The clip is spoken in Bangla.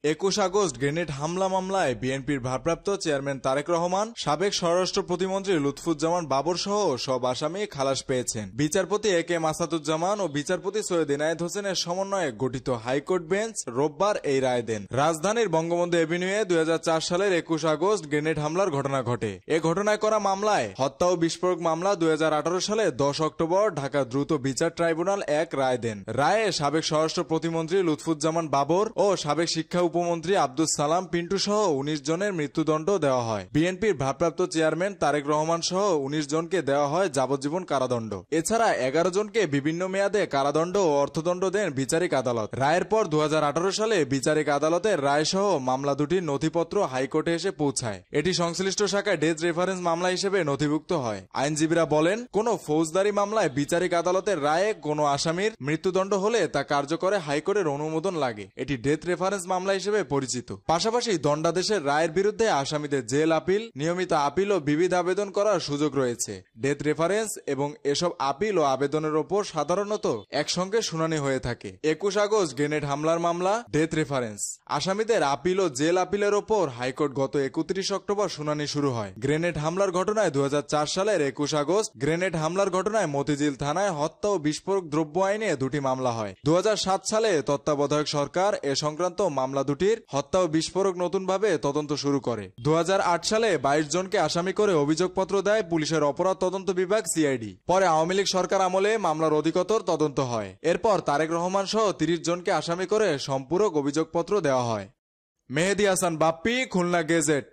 21 আগস্ট গ্রেনেড হামলা মামলায় বিএনপির ভারপ্রাপ্ত চেয়ারম্যান তারেক রহমান, সাবেক স্বরাষ্ট্র প্রতিমন্ত্রী লুৎফুজ্জামান বাবর সহ সব আসামি খালাস পেয়েছেন। বিচারপতি এ কে মাসাদুজ্জামান ও বিচারপতি সৈয়দ ইনায়েত হোসেনের সমন্বয়ে গঠিত হাইকোর্ট বেঞ্চ রোববার এই রায় দেন। রাজধানীর বঙ্গবন্ধু এভিনিউয়ে 2004 সালের 21 আগস্ট গ্রেনেড হামলার ঘটনা ঘটে। এ ঘটনায় করা মামলায় হত্যা ও বিস্ফোরক মামলা 2018 সালে 10 অক্টোবর ঢাকা দ্রুত বিচার ট্রাইব্যুনাল এক রায় দেন। রায়ে সাবেক স্বরাষ্ট্র প্রতিমন্ত্রী লুৎফুজ্জামান বাবর ও সাবেক শিক্ষা উপমন্ত্রী আব্দুস সালাম পিন্টু সহ 19 জনের মৃত্যুদণ্ড দেওয়া হয়। বিএনপির ভারপ্রাপ্ত চেয়ারম্যান তারেক রহমান সহ 19 জনকে দেওয়া হয় যাবজ্জীবন কারাদণ্ড। এছাড়া 11 জনকে বিভিন্ন মেয়াদে কারাদণ্ড ও অর্থদণ্ড দেন বিচারিক আদালত। রায়ের পর 2018 সালে বিচারিক আদালতের রায় সহ মামলা দুটির নথিপত্র হাইকোর্টে এসে পৌঁছায়। এটি সংশ্লিষ্ট শাখায় ডেথ রেফারেন্স মামলা হিসেবে নথিভুক্ত হয়। আইনজীবীরা বলেন, কোন ফৌজদারি মামলায় বিচারিক আদালতের রায়ে কোন আসামির মৃত্যুদণ্ড হলে তা কার্যকরে হাইকোর্টের অনুমোদন লাগে। এটি ডেথ রেফারেন্স মামলা হিসেবে পরিচিত। পাশাপাশি দণ্ডাদেশের রায়ের বিরুদ্ধে আসামিদের জেল আপিল, নিয়মিত আপিল ও বিবিধ আবেদন করার সুযোগ রয়েছে। ডেথ রেফারেন্স এবং এসব আপিল ও আবেদনের ওপর সাধারণত একসঙ্গে শুনানি হয়ে থাকে। 21 আগস্ট গ্রেনেড হামলার মামলা, ডেথ রেফারেন্স, আসামিদের আপিল ও জেল আপিলের ওপর হাইকোর্ট গত 31 অক্টোবর শুনানি শুরু হয়। গ্রেনেড হামলার ঘটনায় 2004 সালের 21 আগস্ট গ্রেনেড হামলার ঘটনায় মতিঝিল থানায় হত্যা ও বিস্ফোরক দ্রব্য আইনে দুটি মামলা হয়। 2007 সালে তত্ত্বাবধায়ক সরকার এ সংক্রান্ত মামলা দুটির হত্যা ও বিস্ফোরক নতুনভাবে তদন্ত শুরু করে। 2008 সালে 22 জনকে আসামি করে অভিযোগপত্র দেয় পুলিশের অপরাধ তদন্ত বিভাগ সিআইডি। পরে আওয়ামী লীগ সরকার আমলে মামলার অধিকতর তদন্ত হয়। এরপর তারেক রহমান সহ 30 জনকে আসামি করে সম্পূরক অভিযোগপত্র দেওয়া হয়। মেহেদী হাসান বাপ্পি, খুলনা গেজেট।